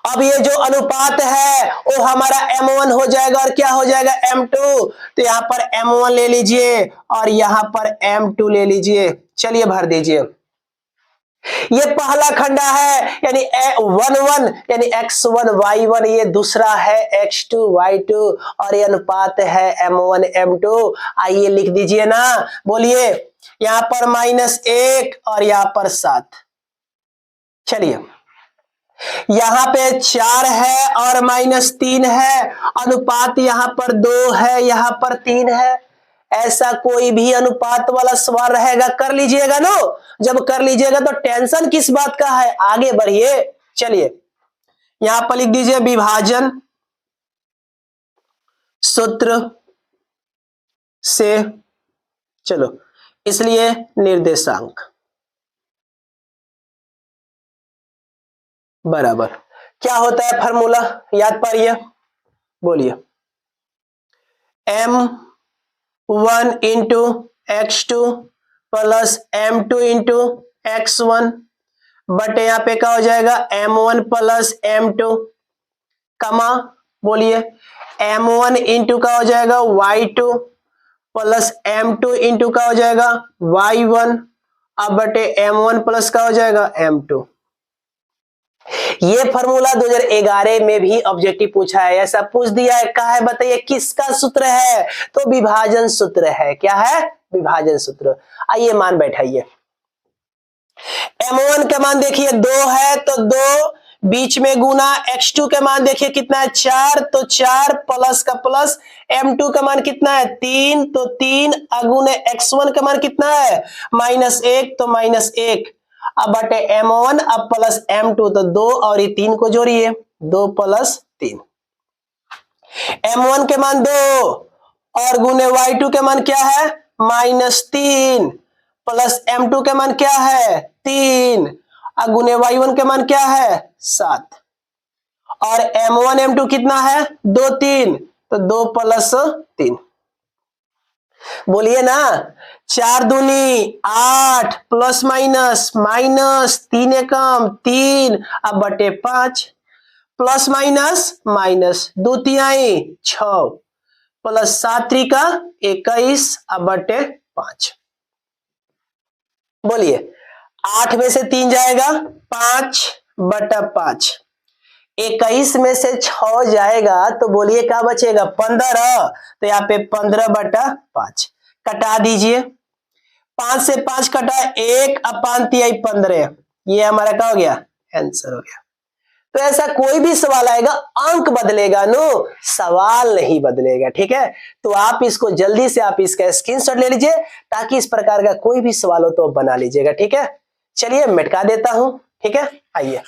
अब ये जो अनुपात है वो हमारा M1 हो जाएगा और क्या हो जाएगा, M2। तो यहाँ पर M1 ले लीजिए और यहाँ पर M2 ले लीजिए। चलिए भर दीजिए, ये पहला खंडा है, यानी 1 यानी X1 Y1, ये दूसरा है X2 Y2 और ये अनुपात है M1 M2। आइए लिख दीजिए ना, बोलिए, यहां पर -1 और यहां पर 7। चलिए यहां पे 4 है और -3 है, अनुपात यहां पर 2 है, यहां पर 3 है। ऐसा कोई भी अनुपात वाला सवाल रहेगा, कर लीजिएगा ना। जब कर लीजिएगा तो टेंशन किस बात का है, आगे बढ़िए। चलिए यहां पर लिख दीजिए विभाजन सूत्र से, चलो इसलिए निर्देशांक बराबर क्या होता है, फार्मूला याद पाइए, बोलिए, M1 into X2 plus M2 into X1 बटे यहाँ पे क्या हो जाएगा, M1 प्लस M2 कमा, बोलिए, M1 इंटू का हो जाएगा Y2 प्लस M2 इंटू का हो जाएगा Y1, अब बटे M1 प्लस का हो जाएगा M2। ये फॉर्मूला 2011 में भी ऑब्जेक्टिव पूछा है, ऐसा पूछ दिया है, कहा है बताइए किसका सूत्र है, तो विभाजन सूत्र है। क्या है, विभाजन सूत्र। आइए मान बैठाइए, M1 का मान देखिए 2 है तो 2 बीच में गुना, X2 का मान देखिए कितना है 4, तो 4 प्लस का प्लस, M2 का मान कितना है 3, तो 3 अगुने X1 का मान कितना है -1, तो -1। अब बटे m1 अब प्लस m2, तो 2 और ये 3 को जोड़िए, 2 + 3, m1 के मान 2 और गुने y2 के मान क्या है -3 प्लस m2 के मान क्या है 3 और गुने y1 के मान क्या है 7 और m1 m2 कितना है 2 3, तो 2 + 3, बोलिए ना, 4 दूनी 8 प्लस माइनस माइनस 3 एकम 3 अब बटे 5 प्लस माइनस माइनस 2 तिहाई 6 प्लस 7 त्रिका 21 अब बटे 5, बोलिए 8 में से 3 जाएगा 5 बटा 5, 21 में से 6 जाएगा तो बोलिए क्या बचेगा 15, तो यहाँ पे 15 बटा 5 कटा दीजिए, 5 से 5 कटा 1 अब 5 तिहाई 15, ये हमारा क्या हो गया आंसर हो गया। तो ऐसा कोई भी सवाल आएगा अंक बदलेगा नो, सवाल नहीं बदलेगा, ठीक है। तो आप इसको जल्दी से आप इसका स्क्रीनशॉट ले लीजिए ताकि इस प्रकार का कोई भी सवाल हो तो बना लीजिएगा, ठीक है। चलिए मिटा देता हूं, ठीक है, आइए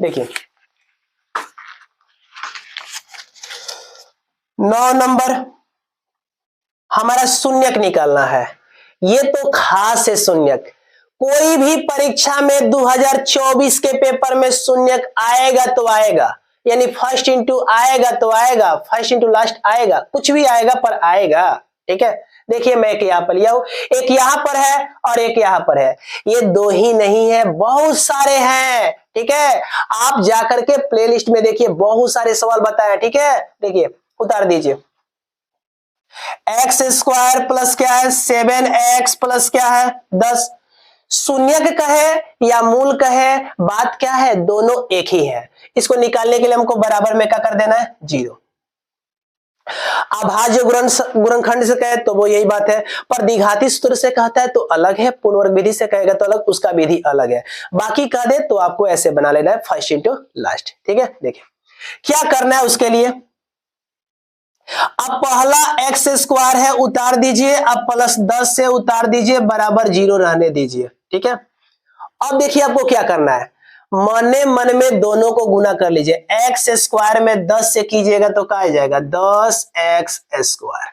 देखिए 9 नंबर हमारा शून्यक निकालना है, ये तो खास है शून्यक, कोई भी परीक्षा में 2024 के पेपर में शून्यक आएगा तो आएगा, यानी फर्स्ट इंटू आएगा तो आएगा, फर्स्ट इंटू लास्ट आएगा, कुछ भी आएगा पर आएगा, ठीक है। देखिए मैं एक यहां पर लिया हूं, एक यहां पर है और एक यहां पर है, ये दो ही नहीं है बहुत सारे हैं, ठीक है। आप जाकर के प्लेलिस्ट में देखिए बहुत सारे सवाल बताए, ठीक है। देखिए उतार दीजिए, एक्स स्क्वायर प्लस क्या है 7x प्लस क्या है 10, शून्यक कहे या मूल कहे बात क्या है दोनों एक ही है, इसको निकालने के लिए हमको बराबर में क्या कर देना है 0। अभाज्य गुणनखंड से कहे तो वो यही बात है, पर द्विघाती सूत्र से कहता है तो अलग है, पूर्णवर्ग विधि से कहेगा तो अलग, उसका विधि अलग है। बाकी कह दे तो आपको ऐसे बना लेना है फर्स्ट इंटू लास्ट, ठीक है। देखिए क्या करना है उसके लिए, अब पहला एक्स स्क्वायर है उतार दीजिए, अब प्लस 10 से उतार दीजिए बराबर 0 रहने दीजिए, ठीक है। अब देखिए आपको क्या करना है, मने मन में दोनों को गुना कर लीजिए, एक्स स्क्वायर में 10 से कीजिएगा तो क्या आ जाएगा 10x स्क्वायर।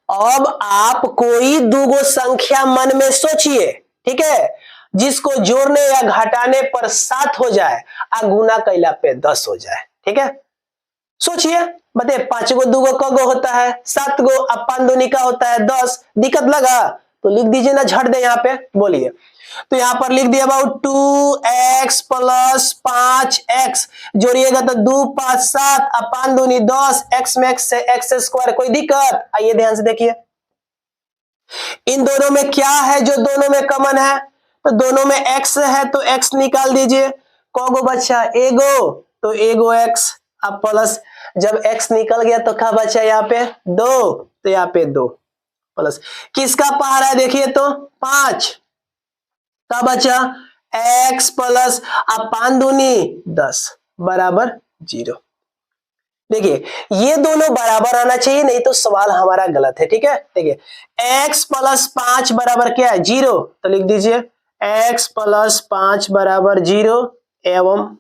अब आप कोई दूगो संख्या मन में सोचिए, ठीक है, जिसको जोड़ने या घटाने पर 7 हो जाए और गुना कैला पे 10 हो जाए, ठीक है। सोचिए बताइए 5 गो 2 गो कगो होता है 7 गो, अब 5 दूनी का होता है 10, दिक्कत लगा तो लिख दीजिए ना, झट दे यहाँ पे, बोलिए। तो यहाँ पर लिख दिया अबाउट 2x प्लस 5x, जोड़िएगा तो 2 5 7 अब 5 दूनी 10, x में x से x स्क्वायर, कोई दिक्कत। आइए ध्यान से देखिए इन दोनों में क्या है जो दोनों में कॉमन है, तो दोनों में x है तो x निकाल दीजिए, कौगो बच्चा एगो, तो एगो x, अब प्लस जब x निकल गया तो क्या बचा यहाँ पे 2, तो यहाँ पे 2 प्लस किसका पहाड़ा है देखिए तो 5, क्या बचा x प्लस अब 5 दूनी 10 बराबर 0। देखिए ये दोनों बराबर आना चाहिए नहीं तो सवाल हमारा गलत है, ठीक है। देखिए x प्लस 5 बराबर क्या है 0, तो लिख दीजिए x प्लस 5 बराबर 0 एवं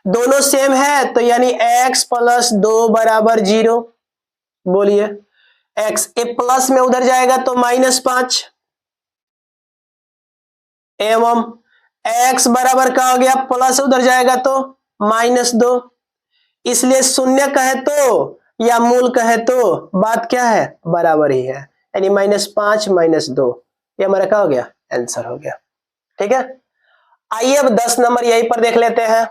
दोनों सेम है तो यानी x प्लस 2 बराबर 0, बोलिए x ए प्लस में उधर जाएगा तो -5 एवं x बराबर क्या हो गया प्लस उधर जाएगा तो -2, इसलिए शून्य कहे तो या मूल कहे तो बात क्या है बराबर ही है, यानी -5 -2, ये हमारा क्या हो गया आंसर हो गया, ठीक है। आइए अब 10 नंबर यहीं पर देख लेते हैं।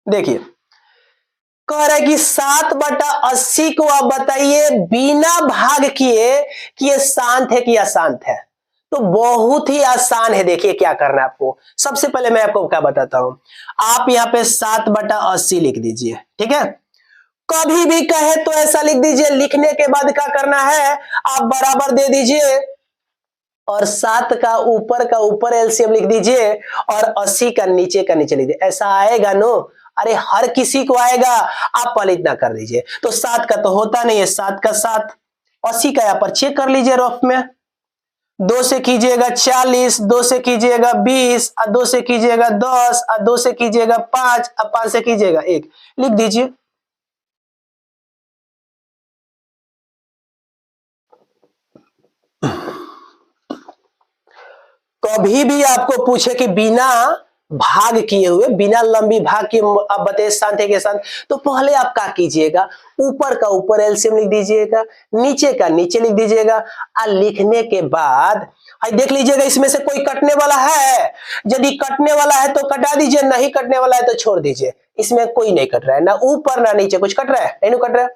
देखिए कह रहा है कि 7/80 को आप बताइए बिना भाग किए कि ये शांत है कि अशांत है, तो बहुत ही आसान है। देखिए क्या करना है आपको, सबसे पहले मैं आपको क्या बताता हूं, आप यहाँ पे 7/80 लिख दीजिए, ठीक है। कभी भी कहे तो ऐसा लिख दीजिए, लिखने के बाद क्या करना है आप बराबर दे दीजिए और 7 का ऊपर एलसीएम लिख दीजिए और 80 का नीचे लिख दीजिए, ऐसा आएगा नो, अरे हर किसी को आएगा, आप पहले इतना कर दीजिए। तो 7 का तो होता नहीं है, 7 का 7, 80 का यहाँ पर चेक कर लीजिए रफ में। 2 से कीजिएगा 40, 2 से कीजिएगा 20, और 2 से कीजिएगा 10, और 2 से कीजिएगा 5, और 5 से कीजिएगा 1, लिख दीजिए। कभी भी आपको पूछे कि बिना भाग किए हुए, बिना लंबी भाग के आप बताइए शांत है के साथ, तो पहले आप क्या कीजिएगा, ऊपर का ऊपर एलसीएम लिख दीजिएगा, नीचे का नीचे लिख दीजिएगा, और लिखने के बाद देख लीजिएगा इसमें से कोई कटने वाला है। यदि कटने वाला है तो कटा दीजिए, नहीं कटने वाला है तो छोड़ दीजिए। इसमें कोई नहीं कट रहा है, ना ऊपर ना नीचे कुछ कट रहा है, नहीं कट रहा है।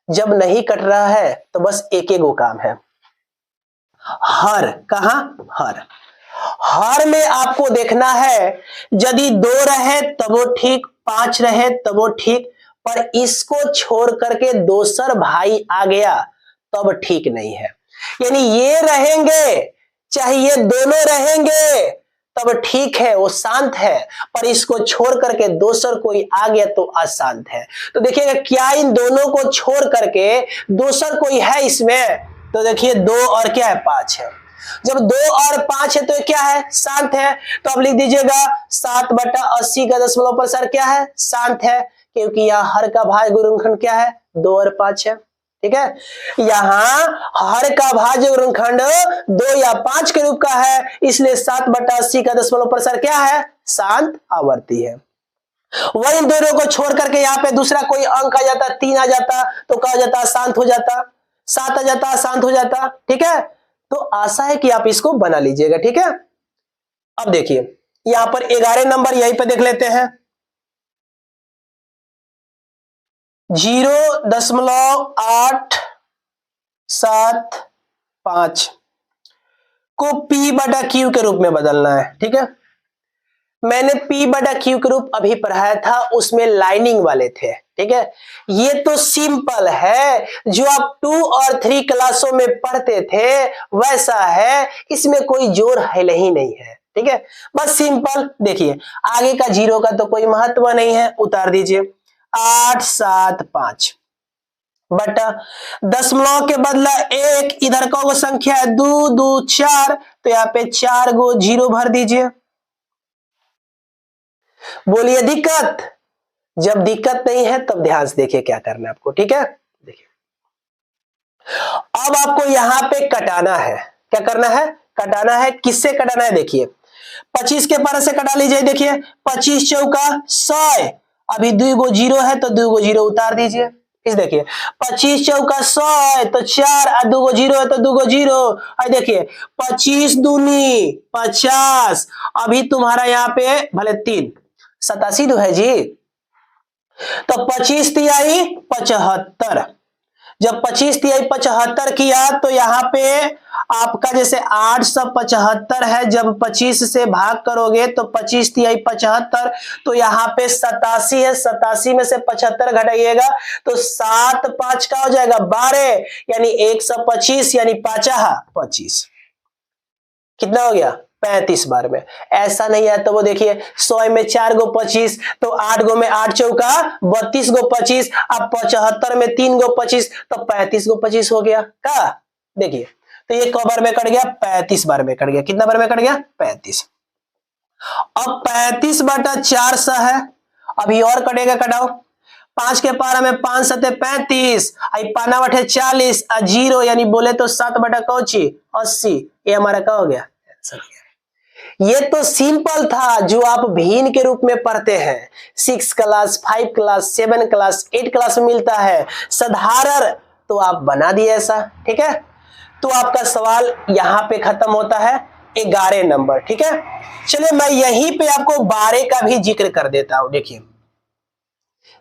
जब नहीं कट रहा है तो बस एक एक काम है, हर, कहां हर में आपको देखना है, यदि 2 रहे तब वो ठीक, 5 रहे तब वो ठीक, पर इसको छोड़ करके दोसर भाई आ गया तब ठीक नहीं है। यानी ये रहेंगे चाहे ये दोनों रहेंगे तब ठीक है, वो शांत है, पर इसको छोड़ करके दोसर कोई आ गया तो अशांत है। तो देखिएगा क्या इन दोनों को छोड़ करके दोसर कोई है इसमें, तो देखिए 2 और क्या है 5 है। जब 2 और 5 है तो क्या है, शांत है। तो अब लिख दीजिएगा 7/80 का दशमलव प्रसार क्या है, शांत है, क्योंकि यहाँ हर का भाज्य गुणनखंड क्या है, 2 और 5 है। ठीक है, यहाँ हर का भाज्य गुणनखंड 2 या 5 के रूप का है, इसलिए 7/80 का दशमलव प्रसार क्या है, शांत आवर्ती है। वही इन दोनों को छोड़ करके यहाँ पे दूसरा कोई अंक आ जाता, 3 आ जाता तो क्या हो जाता, शांत हो जाता, 7 आ जाता, शांत हो जाता। ठीक है, तो आशा है कि आप इसको बना लीजिएगा। ठीक है, अब देखिए यहां पर 11 नंबर यहीं पे देख लेते हैं, 0.875 को P/Q के रूप में बदलना है। ठीक है, मैंने P/Q के रूप अभी पढ़ाया था, उसमें लाइनिंग वाले थे। ठीक है, ये तो सिंपल है, जो आप 2 और 3 क्लासों में पढ़ते थे वैसा है, इसमें कोई जोर है ही नहीं है। ठीक है, बस सिंपल। देखिए आगे का 0 का तो कोई महत्व नहीं है, उतार दीजिए। 875 बटा दशमलव के बदला 1, इधर का वो संख्या है 2 2 4, तो यहाँ पे 4 गो 0 भर दीजिए। बोलिए दिक्कत, जब दिक्कत नहीं है तब ध्यान से देखिए क्या करना है आपको। ठीक है, देखिए अब आपको यहां पे कटाना है, क्या करना है, कटाना है। किससे कटाना है, देखिए 25 के पारा से कटा लीजिए। देखिए 25 चौका 100, अभी 2 गो 0 है तो 2 गो 0 उतार दीजिए। इस देखिए 25 चौका 100 तो 4, और 2 गो 0 है तो 2 गो 0, और देखिए 25 दूनी 50, अभी तुम्हारा यहाँ पे भले 3 87 तो है जी, तो 25 तिहाई 75, जब 25 तिहाई 75 किया तो यहाँ पे आपका जैसे 875 है, जब 25 से भाग करोगे तो 25 तिहाई 75, तो यहाँ पे 87 है, 87 में से 75 घटाइएगा तो 7 5 का हो जाएगा 12, यानी 125, यानी 5 25, कितना हो गया 35 बार में। ऐसा नहीं है तो वो देखिए 100 में 4 गो 25, तो 8 गो में 8 चौका 32 गो 25, अब 75 में 3 गो 25, तो 35 गो 25 हो गया का। देखिए तो ये कब बार में कट गया, 35 बार में कट गया। कितना बार में कट गया, 35। अब 35/400 है, अभी और कटेगा, कटाओ। 5 के पारा में 5 7 35, पाना बटे 40, 0 यानी बोले तो 7/80, ये हमारा क्या हो गया, ये तो सिंपल था जो आप भिन्न के रूप में पढ़ते हैं, 6 क्लास 5 क्लास 7 क्लास 8 क्लास में मिलता है साधारण, तो आप बना दिए ऐसा। ठीक है, तो आपका सवाल यहां पे खत्म होता है, 11 नंबर। ठीक है, चलिए मैं यहीं पे आपको 12 का भी जिक्र कर देता हूं। देखिए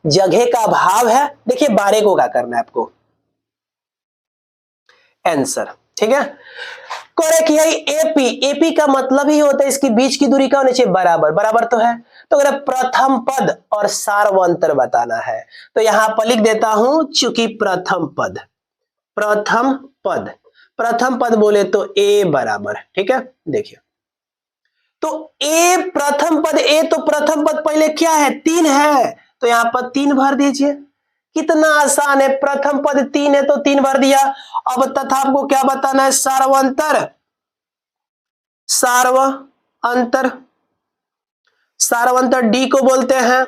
जगह का अभाव है, देखिए 12 को क्या करना है आपको, आंसर। ठीक है, करेक्ट है एपी, एपी का मतलब ही होता है इसकी बीच की दूरी क्या होनी चाहिए, बराबर, बराबर तो है। तो अगर प्रथम पद और सार्वंतर बताना है तो यहां पर लिख देता हूं, चूंकि प्रथम पद, प्रथम पद, प्रथम पद बोले तो ए बराबर। ठीक है, देखिए तो ए प्रथम पद, ए तो प्रथम पद पहले क्या है, 3 है, तो यहाँ पर 3 भर दीजिए। कितना आसान है, प्रथम पद 3 है तो 3 भर दिया। अब तथा आपको क्या बताना है, सार्वंतर। सार्वंतर, सार्वंतर डी को बोलते हैं।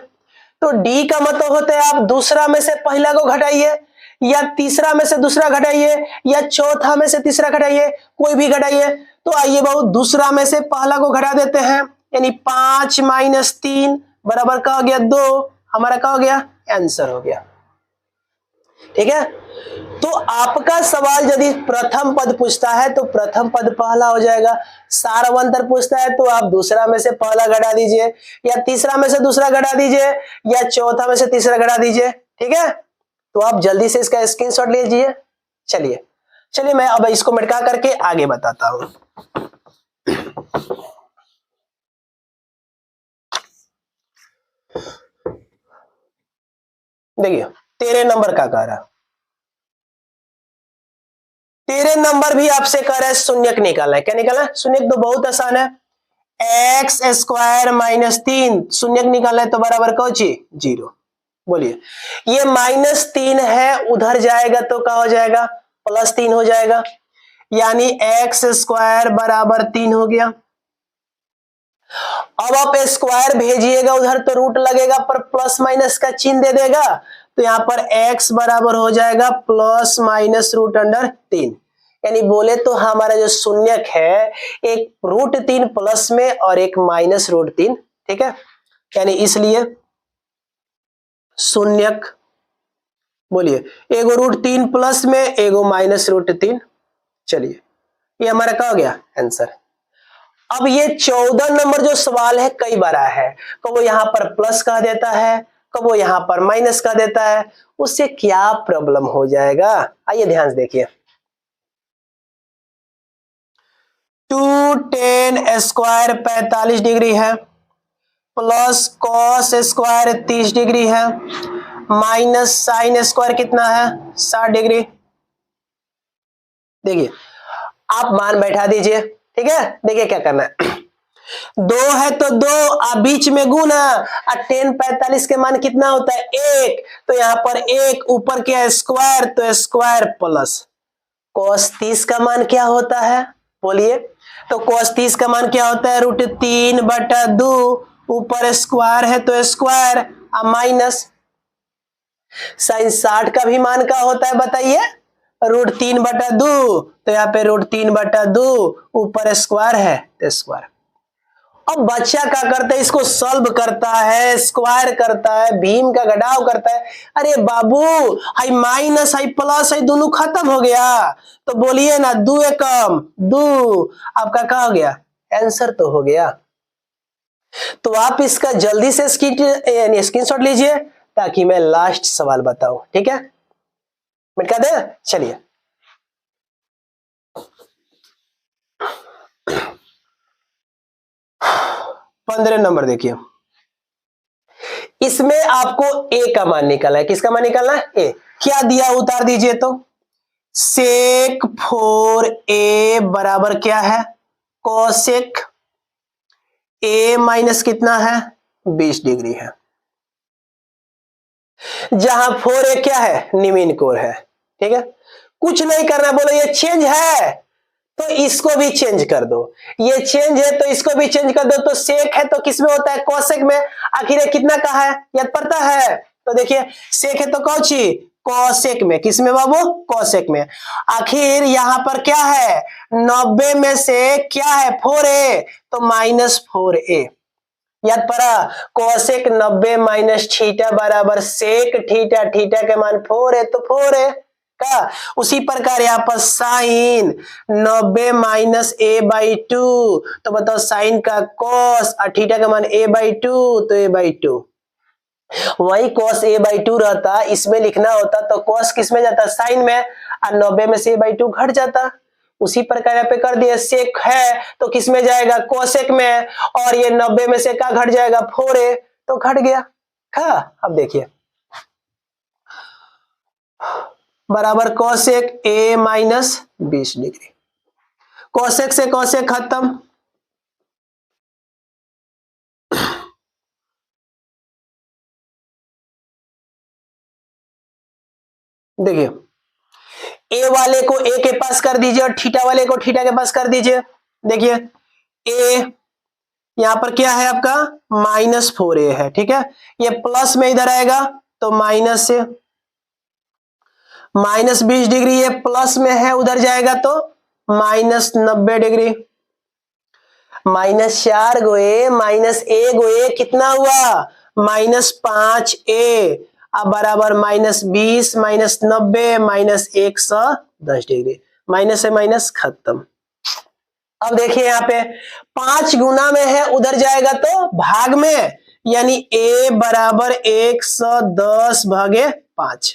तो डी का मतलब होता है आप दूसरा में से पहला को घटाइए, या तीसरा में से दूसरा घटाइए, या चौथा में से तीसरा घटाइए, कोई भी घटाइए। तो आइए बहुत, दूसरा में से पहला को घटा देते हैं, यानी 5 - 3 बराबर का हो गया 2। हमारा क्या हो गया, आंसर हो गया। ठीक है, तो आपका सवाल यदि प्रथम पद पूछता है तो प्रथम पद पहला हो जाएगा, सार्वंतर पूछता है तो आप दूसरा में से पहला घटा दीजिए, या तीसरा में से दूसरा घटा दीजिए, या चौथा में से तीसरा घटा दीजिए। ठीक है, तो आप जल्दी से इसका स्क्रीनशॉट लीजिए। चलिए चलिए मैं अब इसको मिटा करके आगे बताता हूं। देखिए 13 नंबर का कह रहा, 13 नंबर भी आपसे कह रहा है शून्यक निकालना है। क्या निकालना है, शून्यक। तो बहुत आसान है, एक्स स्क्वायर -3 शून्यक निकालना है तो बराबर कौची 0। बोलिए, ये -3 है, उधर जाएगा तो क्या हो जाएगा, +3 हो जाएगा, यानी एक्स स्क्वायर बराबर 3 हो गया। अब आप स्क्वायर भेजिएगा उधर तो रूट लगेगा, पर प्लस माइनस का चिन्ह दे देगा, तो यहां पर x बराबर हो जाएगा +-√3। यानी बोले तो हमारा जो शून्यक है एक √3 प्लस में और एक -√3। ठीक है, यानी इसलिए शून्यक, बोलिए, एगो √3 प्लस में एगो -√3। चलिए ये हमारा क्या हो गया, आंसर। अब ये 14 नंबर जो सवाल है कई बार आया है, कब वो यहां पर प्लस कह देता है, कब वो यहां पर माइनस कह देता है, उससे क्या प्रॉब्लम हो जाएगा, आइए ध्यान से देखिए। 2tan स्क्वायर 45 डिग्री है, प्लस कॉस स्क्वायर 30 डिग्री है, माइनस साइन स्क्वायर कितना है 60 डिग्री। देखिए आप मान बैठा दीजिए। ठीक है, देखिए क्या करना है, 2 है तो 2, आप बीच में गुना, और tan 45 के मान कितना होता है 1, तो यहां पर 1 ऊपर क्या स्क्वायर, तो स्क्वायर प्लस cos 30 का मान क्या होता है, बोलिए। तो cos 30 का मान क्या होता है, √3/2, ऊपर स्क्वायर है तो स्क्वायर माइनस साइन 60 का भी मान क्या होता है बताइए, √3/2, तो यहाँ पे √3/2, ऊपर स्क्वायर है तो स्क्वायर। अब बच्चा क्या करता है, इसको सॉल्व करता है, स्क्वायर करता है, भीम का घटाव करता है। अरे बाबू, हाई माइनस हाई प्लस हाई दोनों खत्म हो गया, तो बोलिए ना 2 एकम 2, आपका क्या हो गया, आंसर तो हो गया। तो आप इसका जल्दी से स्क्रीनशॉट लीजिए ताकि मैं लास्ट सवाल बताऊं। ठीक है, मिटा दे, चलिए। पंद्रह नंबर देखिए, इसमें आपको ए का मान निकालना है। किसका मान निकालना है, ए। क्या दिया उतार दीजिए, तो सेक 4a बराबर क्या है, कोसेक a माइनस कितना है 20 डिग्री है, जहां 4a क्या है, निमीन कोण है। ठीक है, कुछ नहीं करना, बोलो ये चेंज है तो इसको भी चेंज कर दो, ये चेंज है तो इसको भी चेंज कर दो। तो सेक है तो किसमें होता है, कोसेक में। आखिर ये कितना का है, याद पड़ता है, तो देखिए सेक है तो कौची, कोसेक में। किसमें बाबू, कोसेक में। आखिर यहां पर क्या है, 90 में से क्या है 4a, तो -4a। याद पड़ा, कोसेक 90 माइनस थीटा बराबर सेक थीटा, थीटा के मान 4 है तो 4 है का। उसी प्रकार यहाँ पर साइन 90 माइनस a/2, तो बताओ साइन का कॉस और थीटा का मान a/2, तो a/2। वही cos a/2 रहता, इसमें लिखना होता तो cos किस में जाता, साइन में, और 90 में से a/2 घट जाता। उसी प्रकार यहाँ पे कर दिया, सेक है तो किस में जाएगा, कोसेक में, और ये 90 में से क्या घट जाएगा 4a, तो घट गया। हाँ अब देखिए, बराबर cosec a minus 20 degree, cosec से कोसेक खत्म, देखिए ए वाले को ए के पास कर दीजिए और थीटा वाले को थीटा के पास कर दीजिए। देखिए ए यहां पर क्या है आपका -4a है, ठीक है। ये प्लस में इधर आएगा तो माइनस से -20 डिग्री, ये प्लस में है उधर जाएगा तो -90 डिग्री। -4 गोए -a गोए कितना हुआ -5a, अब बराबर -20 -90 -110 डिग्री, माइनस से माइनस खत्म। अब देखिए यहाँ पे 5 गुना में है उधर जाएगा तो भाग में, यानी a बराबर 110 भागे 5,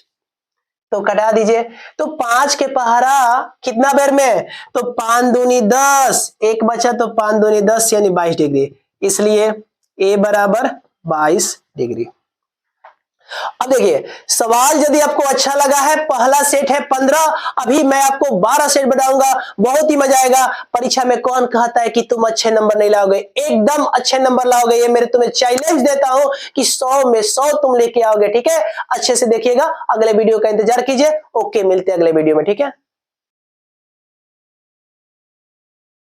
तो कटा दीजिए। तो 5 के पहाड़ा कितना बेर में, तो 5 दूनी 10, एक बचा तो 5 दूनी 10 यानी 22 डिग्री, इसलिए a बराबर 22 डिग्री। अब देखिए सवाल यदि आपको अच्छा लगा है, पहला सेट है 15, अभी मैं आपको 12 सेट बताऊंगा, बहुत ही मजा आएगा। परीक्षा में कौन कहता है कि तुम अच्छे नंबर नहीं लाओगे, एकदम अच्छे नंबर लाओगे, ये मेरे तुम्हें चैलेंज देता हूं कि 100 में 100 तुम लेके आओगे, ठीक है। अच्छे से देखिएगा, अगले वीडियो का इंतजार कीजिए। ओके, मिलते हैं अगले वीडियो में, ठीक है।